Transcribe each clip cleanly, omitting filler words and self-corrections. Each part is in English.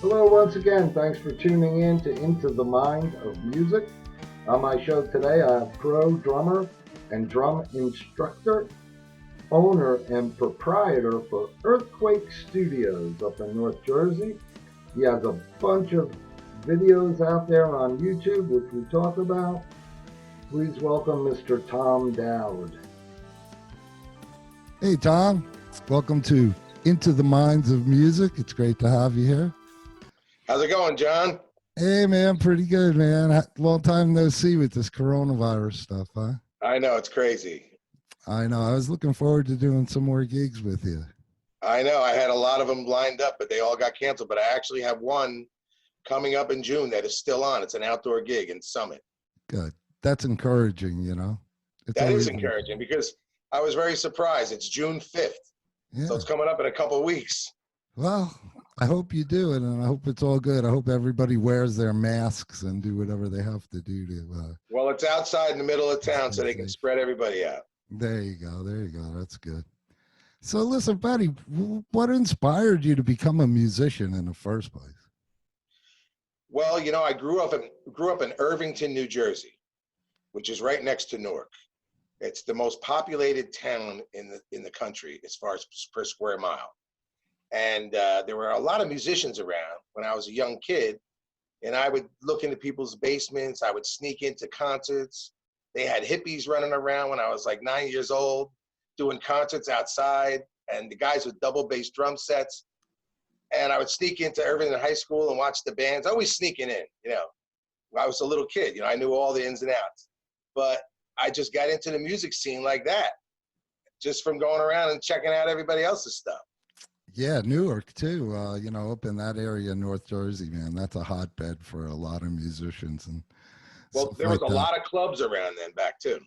Hello, once again. Thanks for tuning in to Into the Mind of Music. On my show today, I have pro drummer and drum instructor, owner and proprietor for Earthquake Studios up in North Jersey. He has a bunch of videos out there on YouTube, which we talk about. Please welcome Mr. Tom Dowd. Hey, Tom. Welcome to Into the Minds of Music. It's great to have you here. How's it going, John? Hey, man. Pretty good, man. Long time no see with this coronavirus stuff, huh? I know, it's crazy. I know. I was looking forward to doing some more gigs with you. I know. I had a lot of them lined up, but they all got canceled. But I actually have one coming up in June that is still on. It's an outdoor gig in Summit. Good. That's encouraging, you know? That is encouraging because I was very surprised. It's June 5th. Yeah. So it's coming up in a couple of weeks. Well, I hope you do it, and I hope it's all good. I hope everybody wears their masks and do whatever they have to do to. Well, it's outside in the middle of town, so they can spread everybody out. There you go. There you go. That's good. So listen, buddy, what inspired you to become a musician in the first place? Well, you know, I grew up in Irvington, New Jersey, which is right next to Newark. It's the most populated town in the country as far as per square mile. And there were a lot of musicians around when I was a young kid, and I would look into people's basements. I would sneak into concerts. They had hippies running around when I was like 9 years old, doing concerts outside, and the guys with double bass drum sets. And I would sneak into Irvington High School and watch the bands, always sneaking in, you know. I was a little kid, you know, I knew all the ins and outs. But I just got into the music scene like that, just from going around and checking out everybody else's stuff. Yeah, Newark too. You know, up in that area, North Jersey, man, that's a hotbed for a lot of musicians. And well, there was a lot of clubs around then back too.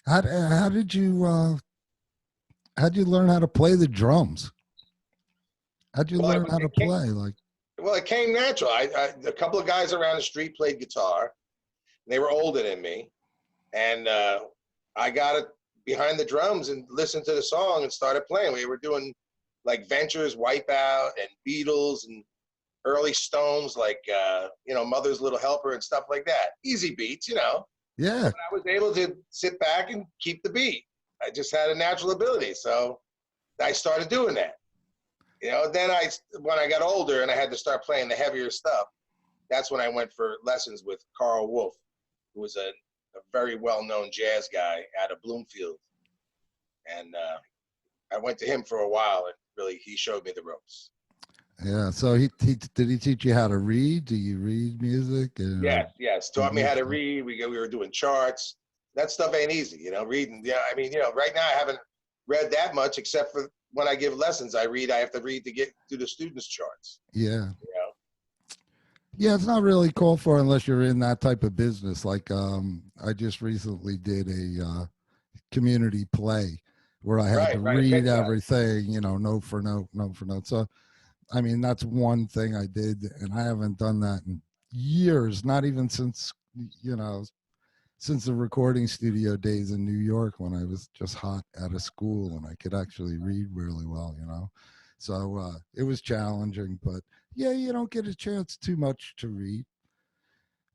How did you learn how to play the drums? How'd you learn how to play? Well, it came natural. A couple of guys around the street played guitar. They were older than me, and I got it behind the drums and listened to the song and started playing. We were doing like Ventures, Wipeout, and Beatles, and early Stones, like, you know, Mother's Little Helper and stuff like that. Easy beats, you know. Yeah. But I was able to sit back and keep the beat. I just had a natural ability. So I started doing that. You know, then when I got older and I had to start playing the heavier stuff, that's when I went for lessons with Carl Wolf, who was a very well-known jazz guy out of Bloomfield. And I went to him for a while, and really he showed me the ropes. Yeah. So he did he teach you how to read? Do you read music? Yes. Taught me how to read. We were doing charts. That stuff ain't easy, you know, reading. Yeah, I mean, you know, right now I haven't read that much except for when I give lessons. I have to read to get through the students' charts. Yeah. You know? Yeah, it's not really called for unless you're in that type of business. Like I just recently did a community play where I had to read everything, you know, note for note. So, I mean, that's one thing I did, and I haven't done that in years, not even since, you know, since the recording studio days in New York when I was just hot out of school and I could actually read really well, you know. So it was challenging, but yeah, you don't get a chance too much to read.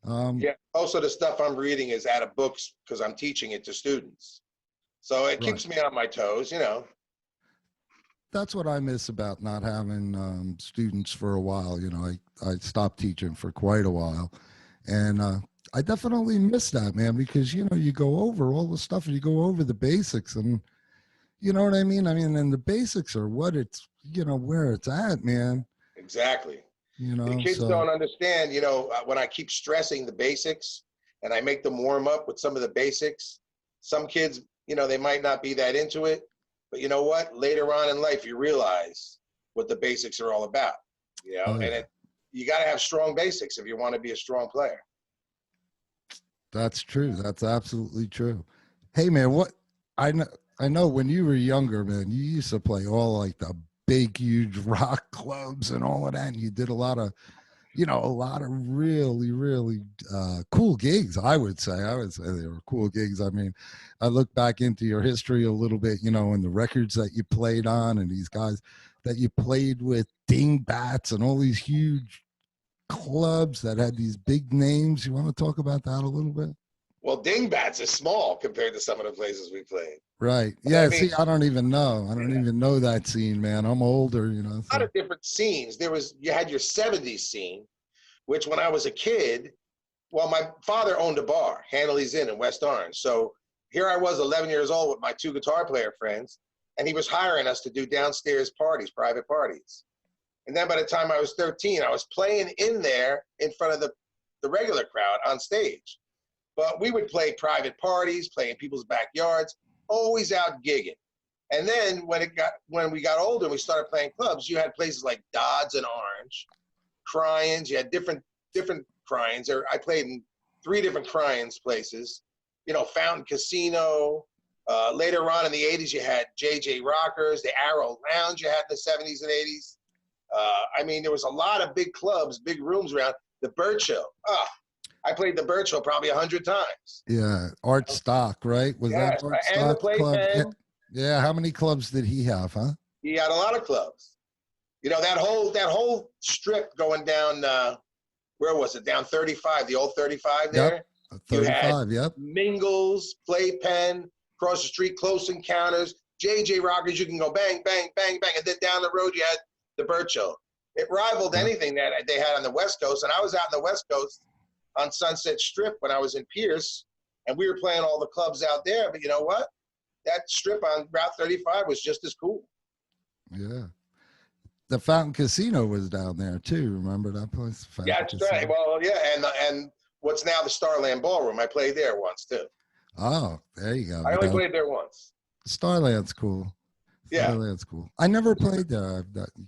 Yeah, also the stuff I'm reading is out of books because I'm teaching it to students. So it keeps me on my toes, you know. That's what I miss about not having students for a while. You know, I stopped teaching for quite a while. And I definitely miss that, man, because, you know, you go over all the stuff and you go over the basics and, you know what I mean? I mean, and the basics are what it's, you know, where it's at, man. Exactly. You know, the kids don't understand, you know, when I keep stressing the basics and I make them warm up with some of the basics, some kids, you know, they might not be that into it, but you know what? Later on in life, you realize what the basics are all about, you know, and you got to have strong basics if you want to be a strong player. That's true. That's absolutely true. Hey, man, what I know when you were younger, man, you used to play all like the big, huge rock clubs and all of that. And you did a lot of really, really cool gigs, I would say. They were cool gigs. I mean, I look back into your history a little bit, you know, and the records that you played on and these guys. that you played with dingbats and all these huge clubs that had these big names. You want to talk about that a little bit? Well, dingbats is small compared to some of the places we played. Right. But Yeah. I mean, See, I don't even know. I don't even know that scene, man. I'm older, you know. a lot of different scenes. You had your 70s scene, which when I was a kid, well, my father owned a bar, Hanley's Inn in West Orange. So here I was, 11 years old with my 2 guitar player friends, and he was hiring us to do downstairs parties, private parties. And then by the time I was 13, I was playing in there in front of the regular crowd on stage. But we would play private parties, play in people's backyards, always out gigging. And then when we got older and we started playing clubs, you had places like Dodds and Orange, Cryans. You had different Cryans. I played in 3 different Cryans places. You know, Fountain Casino. Later on in the 80s, you had JJ Rockers, the Arrow Lounge you had in the 70s and 80s. I mean, there was a lot of big clubs, big rooms around. The Birchill. I played the Birchill probably 100 times. Yeah, Art Stock, right? Was that Art and the Stock club? Playpen. Yeah. How many clubs did he have, huh? He had a lot of clubs. You know, that whole strip going down, where was it? Down 35, the old 35 there. Yep. 35, yep. Mingles, Playpen, across the street, Close Encounters, JJ Rockers. You can go bang, bang, bang, bang. And then down the road, you had the Birchill. It rivaled anything that they had on the West Coast. And I was out on the West Coast on Sunset Strip when I was in Pierce, and we were playing all the clubs out there. But you know what? That strip on Route 35 was just as cool. Yeah. The Fountain Casino was down there too. Remember that place? Fountain Yeah, that's Casino. right. Well, yeah, and what's now the Starland Ballroom. I played there once too. Oh, there you go. I only played there once. Starland's cool. Yeah. Starland's cool. I never played there.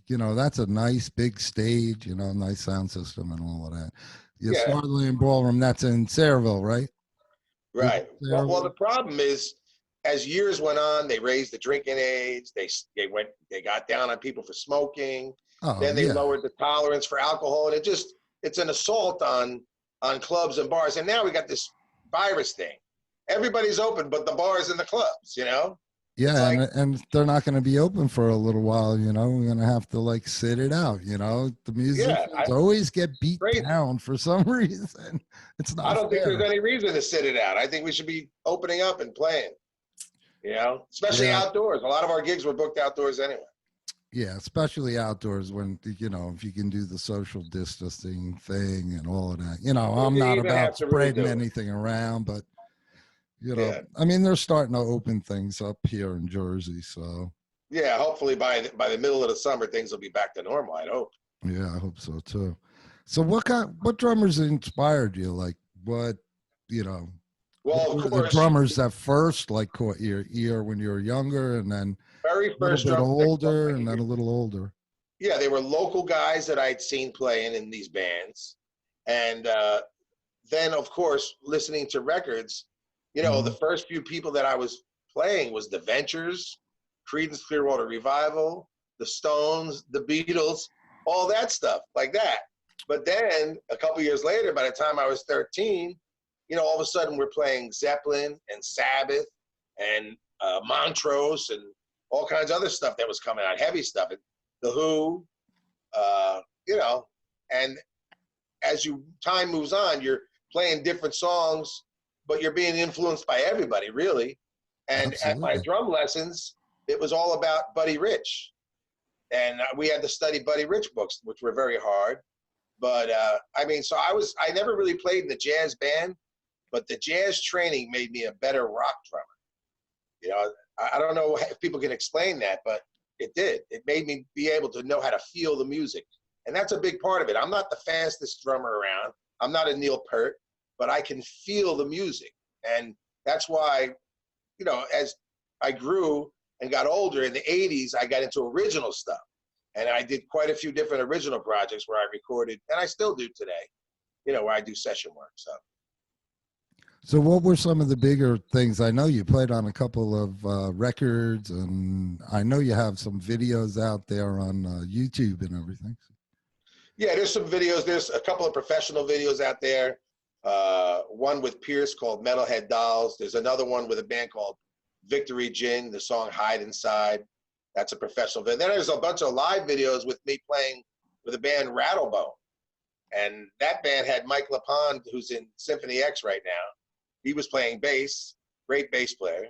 You know, that's a nice big stage, you know, nice sound system and all of that. Yeah, Starland Ballroom, that's in Sayreville, right? Right. Well, the problem is, as years went on, they raised the drinking age. They got down on people for smoking. Then they lowered the tolerance for alcohol, and it's an assault on clubs and bars. And now we got this virus thing. Everybody's open, but the bars and the clubs, you know. Yeah, and they're not going to be open for a little while, you know. We're going to have to like sit it out, you know. The musicians always get beat down for some reason. It's not. I don't think there's any reason to sit it out. I think we should be opening up and playing. You know, especially outdoors. A lot of our gigs were booked outdoors anyway. Yeah, especially outdoors when, you know, if you can do the social distancing thing and all of that. You know, I'm not about spreading anything around, but, you know, I mean, they're starting to open things up here in Jersey, so. Yeah, hopefully by the middle of the summer, things will be back to normal, I hope. Yeah, I hope so too. So what drummers inspired you? Like what, you know, well, of course, the drummers that first like caught your ear when you were younger, and then very first a little bit older, and then a little older. Yeah, they were local guys that I'd seen playing in these bands, and then of course listening to records. You know, the first few people that I was playing was the Ventures, Creedence Clearwater Revival, the Stones, the Beatles, all that stuff like that. But then a couple years later, by the time I was 13, you know, all of a sudden we're playing Zeppelin and Sabbath and Montrose and all kinds of other stuff that was coming out, heavy stuff, The Who, you know, and as time moves on, you're playing different songs, but you're being influenced by everybody, really. And at my drum lessons, it was all about Buddy Rich. And we had to study Buddy Rich books, which were very hard. But I mean, so I never really played in the jazz band, but the jazz training made me a better rock drummer. You know, I don't know if people can explain that, but it did. It made me be able to know how to feel the music. And that's a big part of it. I'm not the fastest drummer around. I'm not a Neil Peart, but I can feel the music. And that's why, you know, as I grew and got older in the 80s, I got into original stuff. And I did quite a few different original projects where I recorded, and I still do today, you know, where I do session work. So what were some of the bigger things? I know you played on a couple of records, and I know you have some videos out there on YouTube and everything. Yeah, there's some videos. There's a couple of professional videos out there. One with Pierce called Metalhead Dolls. There's another one with a band called Victory Gin, the song Hide Inside. That's a professional video. Then there's a bunch of live videos with me playing with a band Rattlebone. And that band had Mike LaPond, who's in Symphony X right now. He was playing bass, great bass player.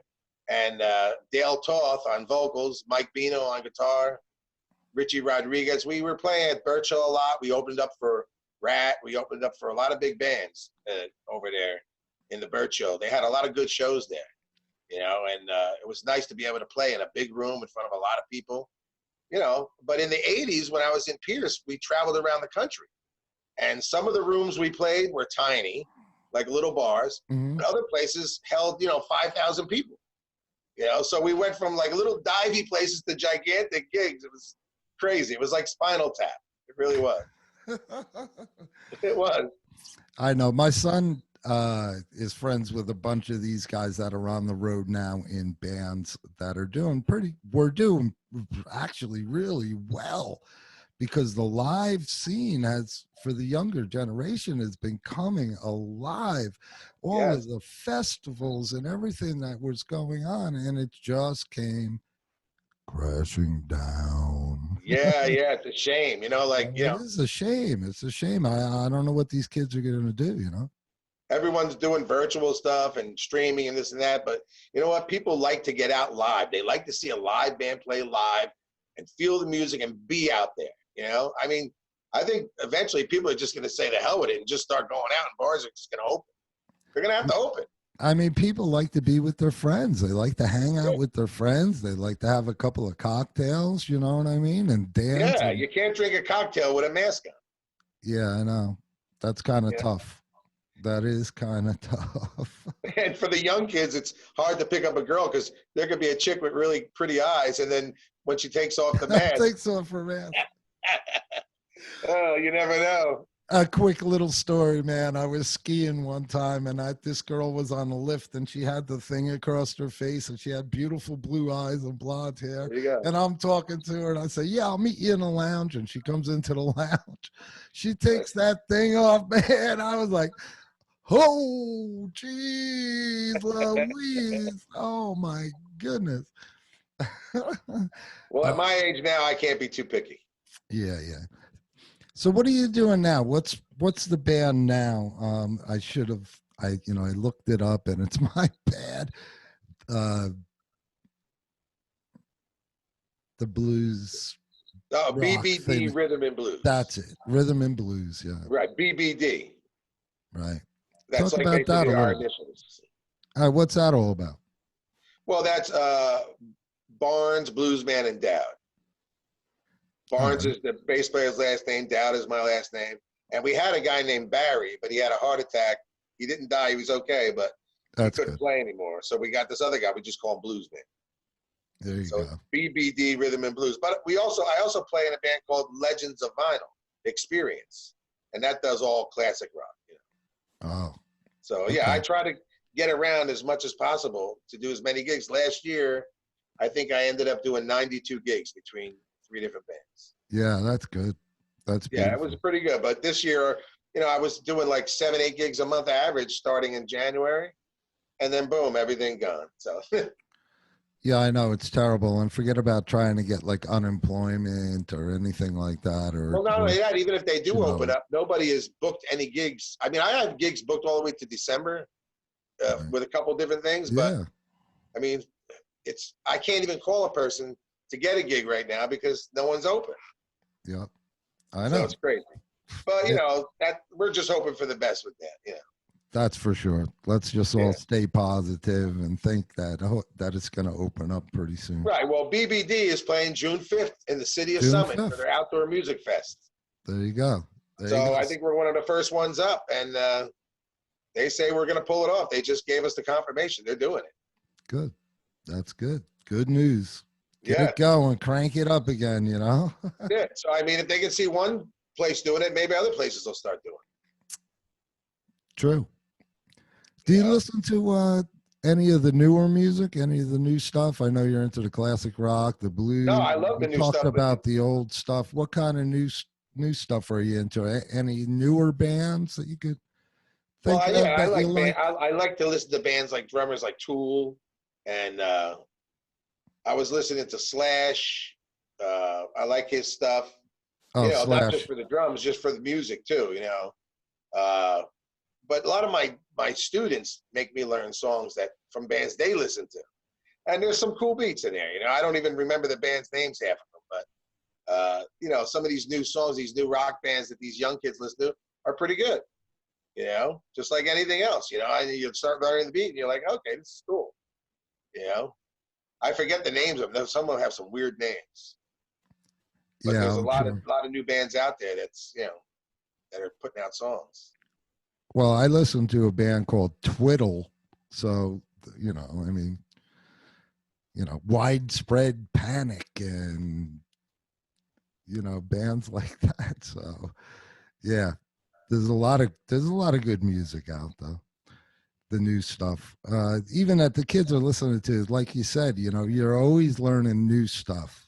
And Dale Toth on vocals, Mike Bino on guitar, Richie Rodriguez. We were playing at Birch Hill a lot. We opened up for Rat. We opened up for a lot of big bands over there in the Birch Hill. They had a lot of good shows there, you know, and it was nice to be able to play in a big room in front of a lot of people, you know. But in the 80s, when I was in Pierce, we traveled around the country. And some of the rooms we played were tiny, like little bars. Mm-hmm. Other places held, you know, 5,000 people. You know, so we went from like little divey places to gigantic gigs. It was crazy. It was like Spinal Tap. It really was. It was. I know. My son is friends with a bunch of these guys that are on the road now in bands that are we're doing actually really well, because the live scene has, for the younger generation, has been coming alive. All of the festivals and everything that was going on, and it just came crashing down. Yeah, it's a shame, you know, like, you know. It is a shame. It's a shame. I don't know what these kids are going to do, you know. Everyone's doing virtual stuff and streaming and this and that, but you know what? People like to get out live. They like to see a live band play live and feel the music and be out there, you know? I mean, I think eventually people are just going to say the hell with it and just start going out, and bars are just going to open. They're going to have to open. I mean, people like to be with their friends. They like to hang out with their friends. They like to have a couple of cocktails, you know what I mean? And dance. Yeah, you can't drink a cocktail with a mask on. Yeah, I know. That's kind of tough. That is kind of tough. And for the young kids, it's hard to pick up a girl because there could be a chick with really pretty eyes, and then when she takes off the mask. Takes off her mask. Oh, you never know. A quick little story, man. I was skiing one time, and this girl was on the lift, and she had the thing across her face, and she had beautiful blue eyes and blonde hair. There you go. And I'm talking to her, and I say, "Yeah, I'll meet you in the lounge." And she comes into the lounge. She takes that thing off, man. I was like, "Oh, geez, Louise! Oh my goodness!" Well, at my age now, I can't be too picky. Yeah. So what are you doing now? What's the band now? I looked it up, and it's my bad. The blues. Oh, BBD thing. Rhythm and Blues. That's it. Rhythm and Blues, yeah. Right, BBD. Right. That's Talk like about that a our little. initials. All right, what's that all about? Well, that's Barnes, Bluesman, and Dowd. Barnes is the bass player's last name. Dowd is my last name. And we had a guy named Barry, but he had a heart attack. He didn't die. He was okay, but he couldn't play anymore. So we got this other guy. We just call him Bluesman. There you go. BBD Rhythm and Blues. But I also play in a band called Legends of Vinyl Experience, and that does all classic rock. You know? Oh. So yeah, I try to get around as much as possible to do as many gigs. Last year, I think I ended up doing 92 gigs between 3 different bands. Yeah, that's good. That's beautiful. Yeah, it was pretty good. But this year, you know, I was doing like 7-8 gigs a month average starting in January, and then boom, everything gone. So yeah, I know, it's terrible. And forget about trying to get like unemployment or anything like that. Or well, not only that, even if they do open up, nobody has booked any gigs. I mean, I have gigs booked all the way to December with a couple different things, but I mean, I can't even call a person to get a gig right now because no one's open. Yep, I know. So it's crazy. But you know, that we're just hoping for the best with that. Yeah. That's for sure. Let's just all stay positive and think that it's going to open up pretty soon. Right. Well, BBD is playing June 5th in the city of Summit for their outdoor music fest. There you go. I think we're one of the first ones up, and they say we're going to pull it off. They just gave us the confirmation. They're doing it. Good. That's good. Good news. Get it going. Crank it up again, you know? Yeah. So, I mean, if they can see one place doing it, maybe other places will start doing it. True. Do you listen to any of the newer music, any of the new stuff? I know you're into the classic rock, the blues. No, I love the new stuff. Talk about the old stuff. What kind of new stuff are you into? Any newer bands that you could think of? Yeah, I like to listen to bands like drummers like Tool and I was listening to Slash. I like his stuff. Oh, You know, not Slash. just for the drums, just for the music too. You know, but a lot of my students make me learn songs that from bands they listen to, and there's some cool beats in there. You know, I don't even remember the band's names half of them, but you know, some of these new songs, these new rock bands that these young kids listen to are pretty good. You know, just like anything else. You know, and you start learning the beat, and you're like, okay, this is cool. You know, I forget the names of them. Some of them have some weird names, but Yeah, there's a I'm lot sure. of new bands out there that's that are putting out songs. Well, I listened to a band called Twiddle. So, I mean, widespread panic and, bands like that. So, yeah, there's a lot of good music out though. The new stuff, even that the kids are listening to, like you said, you're always learning new stuff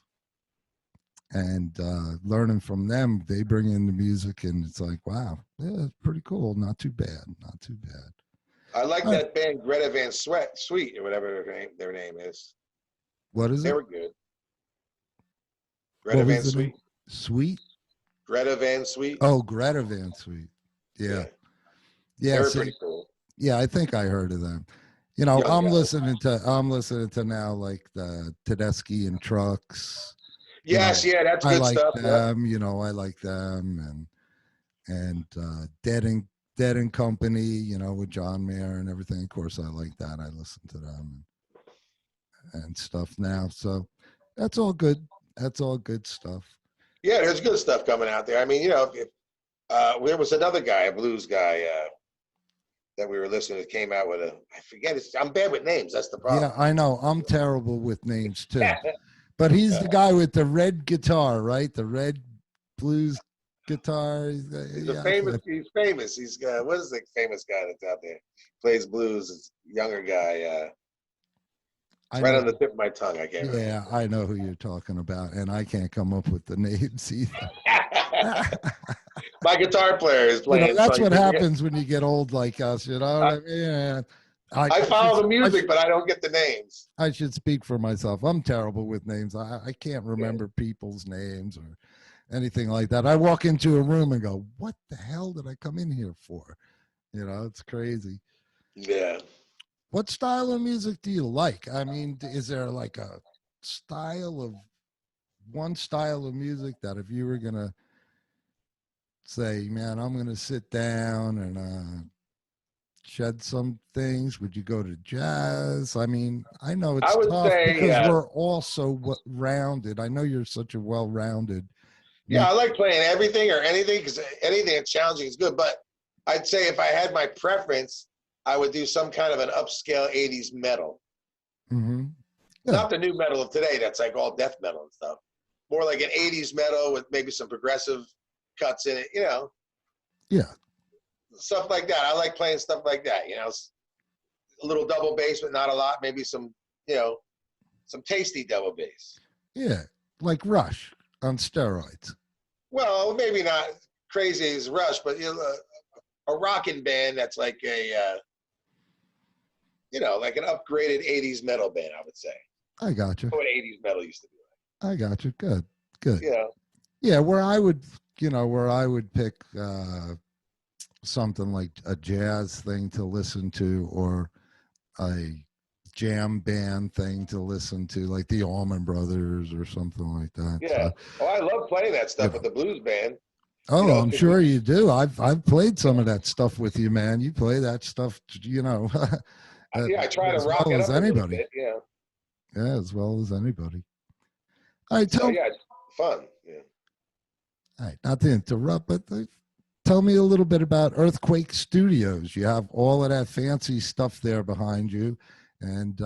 and learning from them. They bring in the music and it's like, wow, yeah, it's pretty cool. Not too bad. Not too bad. I like Uh, that band Greta Van Sweet or whatever their name is. what is They it? were good. Greta What was Van the name? Sweet. Sweet? Greta Van Sweet. Oh, Greta Van Sweet. Yeah. Yeah, they Yeah. were See, pretty cool. yeah, I think I heard of them. Young guys. I'm listening to now like the Tedeschi and Trucks. Yes, yeah, that's I good like stuff. Yep. them, I like them and Dead and Company, with John Mayer and everything. Of course I like that. I listen to them and stuff now. So that's all good. That's all good stuff. Yeah, there's good stuff coming out there. I mean, there was another guy, a blues guy, that we were listening to came out with I forget his, I'm bad with names. That's the Yeah, problem. I know. I'm terrible with names too. But he's the guy with the red guitar, right? The red blues guitar. Yeah, He's famous. He's what is the famous guy that's out there? Plays blues. It's a younger guy. It's I right know. on the tip of my tongue. I can't Yeah, I know who you're talking about, and I can't come up with the names either. remember. My guitar player is playing. So That's what happens when you get old like us. You know what I, I mean? I I should, follow the music, but I don't get the names. I should speak for myself. I'm terrible with names. I can't Yeah. remember people's names or anything like that. I walk into a room and go, "What the hell did I come in here for?" It's crazy. Yeah. What style of music do you like? I mean, is there like a one style of music that if you were gonna say, man, I'm gonna sit down and shed some things, would you go to jazz? I mean, I know I it's would tough say, because we're all so rounded. I know you're such a well-rounded. yeah, I like playing everything or anything because anything that's challenging is good. But I'd say if I had my preference, I would do some kind of an upscale 80s metal. Mm-hmm. Yeah. Not the new metal of today that's like all death metal and stuff. More like an 80s metal with maybe some progressive cuts in it, Yeah. stuff like that. I like playing stuff like that, a little double bass, but not a lot. Maybe some tasty double bass. Yeah. Like Rush on steroids. Well, maybe not crazy as Rush, but a rocking band that's like like an upgraded 80s metal band, I would say. I got you. What 80s metal used to be like. I got you. Good. Good. Yeah. Yeah. Where I would pick something like a jazz thing to listen to or a jam band thing to listen to, like the Allman Brothers or something like that. Yeah. So, I love playing that stuff with the blues band. Oh, I'm sure you do. I've played some of that stuff with you, man. You play that stuff, yeah, I try to rock it up a little bit. Yeah. Yeah, as well as anybody. All right, So yeah, it's fun. Yeah. All right, not to interrupt, but tell me a little bit about Earthquake Studios. You have all of that fancy stuff there behind you, and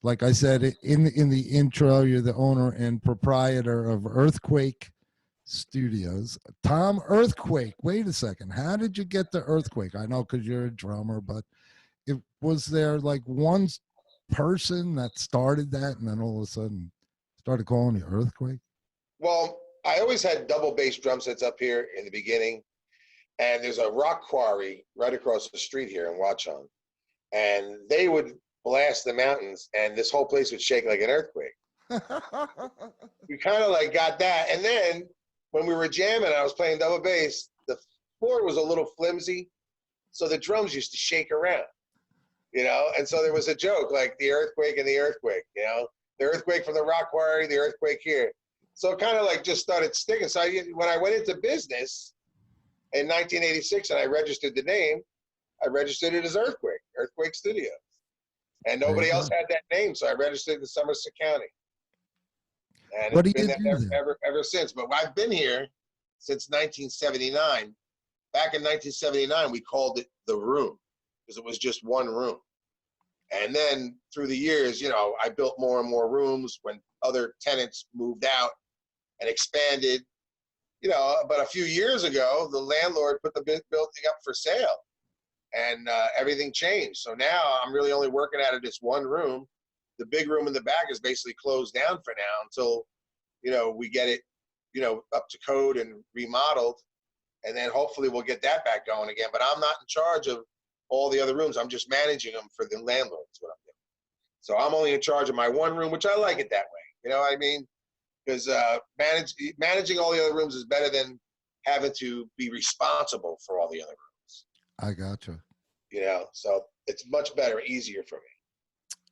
like I said in the intro, you're the owner and proprietor of Earthquake Studios. Tom Earthquake. Wait a second. How did you get the Earthquake? I know because you're a drummer, but was there like one person that started that and then all of a sudden started calling you Earthquake? Well, I always had double bass drum sets up here in the beginning, and there's a rock quarry right across the street here in Watchung, and they would blast the mountains, and this whole place would shake like an earthquake. We kind of like got that. And then when we were jamming, I was playing double bass, the floor was a little flimsy, so the drums used to shake around, you know? And so there was a joke, like the earthquake and the earthquake, you know? The earthquake from the rock quarry, the earthquake here. So it kind of like just started sticking. So when I went into business in 1986 and I registered the name, I registered it as Earthquake Studios. And nobody else had that name, so I registered it in Somerset County. And What do it's you been do there ever since. But I've been here since 1979. Back in 1979, we called it The Room because it was just one room. And then through the years, you know, I built more and more rooms when other tenants moved out and expanded. You know, but a few years ago, the landlord put the building up for sale, and everything changed. So now I'm really only working out of this one room. The big room in the back is basically closed down for now until, you know, we get it, you know, up to code and remodeled, and then hopefully we'll get that back going again. But I'm not in charge of all the other rooms. I'm just managing them for the landlord. Is what I'm doing. So I'm only in charge of my one room, which I like it that way. You know what I mean? Because managing all the other rooms is better than having to be responsible for all the other rooms. I gotcha. You know, so it's much better, easier for me.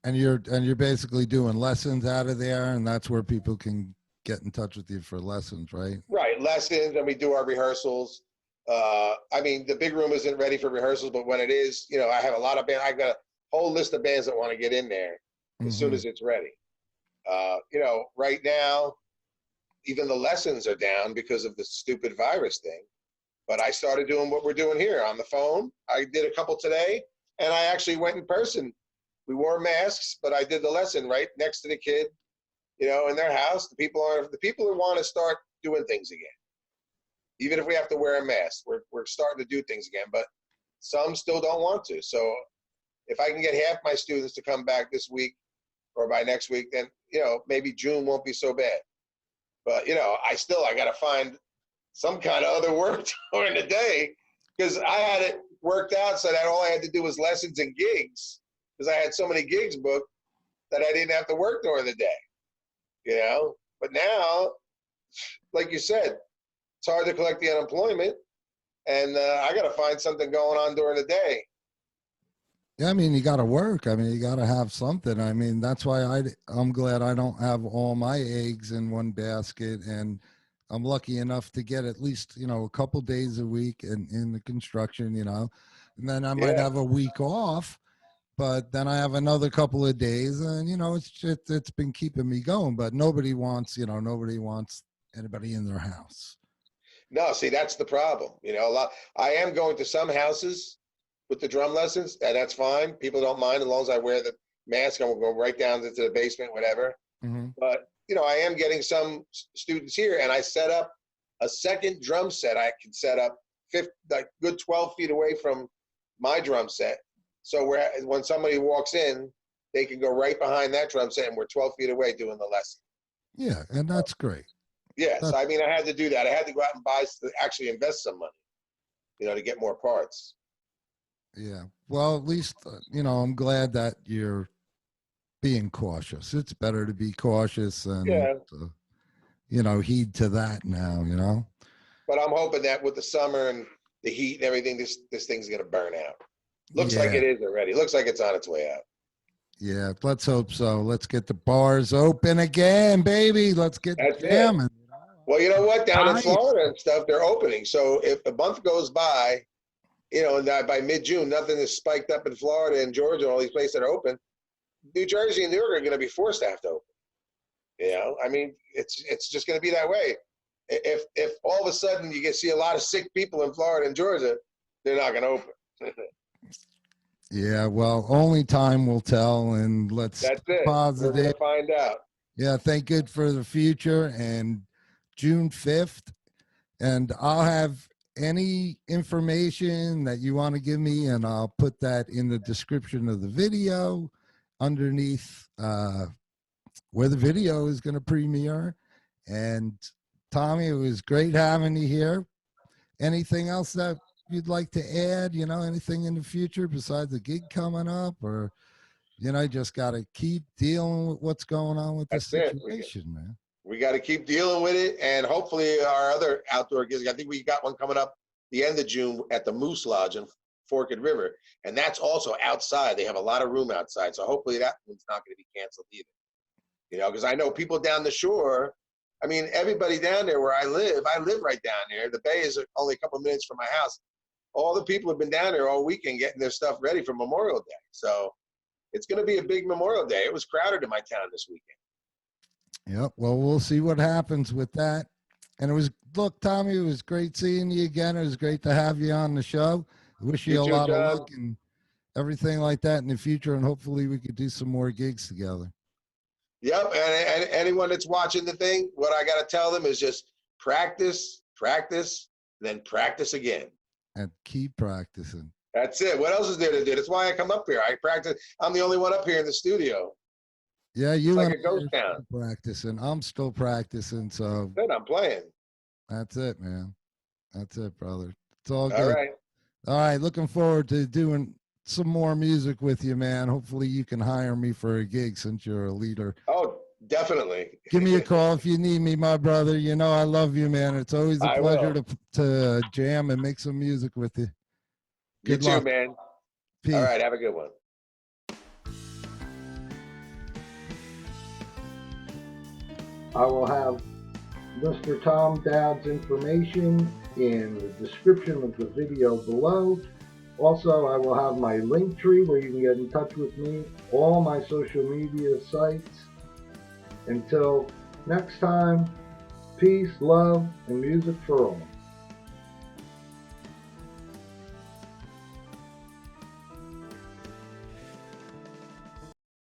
And you're basically doing lessons out of there, and that's where people can get in touch with you for lessons, right? Right, lessons, and we do our rehearsals. I mean, the big room isn't ready for rehearsals, but when it is, you know, I have a lot of bands. I've got a whole list of bands that want to get in there as soon as it's ready. You know, right now, even the lessons are down because of the stupid virus thing. But I started doing what we're doing here on the phone. I did a couple today, and I actually went in person. We wore masks, but I did the lesson right next to the kid, you know, in their house. The people who want to start doing things again. Even if we have to wear a mask, we're starting to do things again, but some still don't want to. So if I can get half my students to come back this week or by next week, then, you know, maybe June won't be so bad. But, you know, I got to find some kind of other work during the day, because I had it worked out so that all I had to do was lessons and gigs, because I had so many gigs booked that I didn't have to work during the day, you know? But now, like you said, it's hard to collect the unemployment, and I got to find something going on during the day. Yeah, I mean, you got to work. I mean, you got to have something. I mean, that's why I'm glad I don't have all my eggs in one basket, and I'm lucky enough to get at least, you know, a couple days a week in the construction, you know, and then I might have a week off, but then I have another couple of days, and, you know, it's been keeping me going. But nobody wants anybody in their house. No, see, that's the problem. You know, I am going to some houses with the drum lessons, and that's fine. People don't mind as long as I wear the mask and we'll go right down into the basement, whatever. Mm-hmm. But, you know, I am getting some students here, and I set up a second drum set. I can set up like good 12 feet away from my drum set. So when somebody walks in, they can go right behind that drum set, and we're 12 feet away doing the lesson. Yeah, and that's great. Yes, I mean, I had to do that. I had to go out and actually invest some money, you know, to get more parts. Yeah. Well, at least, you know, I'm glad that you're being cautious. It's better to be cautious and, you know, heed to that now, you know. But I'm hoping that with the summer and the heat and everything, this thing's going to burn out. Looks like it is already. Looks like it's on its way out. Yeah, let's hope so. Let's get the bars open again, baby. Let's get jamming. Well, you know what? Down in Florida and stuff, they're opening. So if a month goes by, you know, and by mid-June, nothing is spiked up in Florida and Georgia and all these places that are open, New Jersey and New York are going to be forced to have to open. You know, I mean, it's just going to be that way. If all of a sudden you see a lot of sick people in Florida and Georgia, they're not going to open. Yeah, well, only time will tell, and that's it. Positive. We're going to find out. Yeah, thank good for the future, and June 5th, and I'll have any information that you want to give me, and I'll put that in the description of the video underneath where the video is going to premiere. And Tommy, it was great having you here. Anything else that you'd like to add, you know, anything in the future besides the gig coming up, or You know, you just got to keep dealing with what's going on with this That's it. situation, man. We got to keep dealing with it, and hopefully our other outdoor gigs. I think we got one coming up the end of June at the Moose Lodge in Forked River, and that's also outside. They have a lot of room outside, so hopefully that one's not going to be canceled either. You know, because I know people down the shore. I mean, everybody down there where I live right down there. The bay is only a couple minutes from my house. All the people have been down there all weekend getting their stuff ready for Memorial Day. So it's going to be a big Memorial Day. It was crowded in my town this weekend. Yep. Well, we'll see what happens with that. And it was, look, Tommy, it was great seeing you again. It was great to have you on the show. I wish you a lot of luck and everything like that in the future. And hopefully we could do some more gigs together. Yep. And anyone that's watching the thing, what I got to tell them is just practice, practice, then practice again. And keep practicing. That's it. What else is there to do? That's why I come up here. I practice. I'm the only one up here in the studio. Yeah, you it's like and a ghost town. Practicing. I'm still practicing, so good. I'm playing. That's it, man. That's it, brother. It's all good. All right. All right. Looking forward to doing some more music with you, man. Hopefully you can hire me for a gig since you're a leader. Oh, definitely. Give me a call if you need me, my brother. You know I love you, man. It's always a pleasure to jam and make some music with you. Good luck, man. Peace. All right. Have a good one. I will have Mr. Tom Dowd's information in the description of the video below. Also, I will have my link tree where you can get in touch with me, all my social media sites. Until next time, peace, love, and music for all.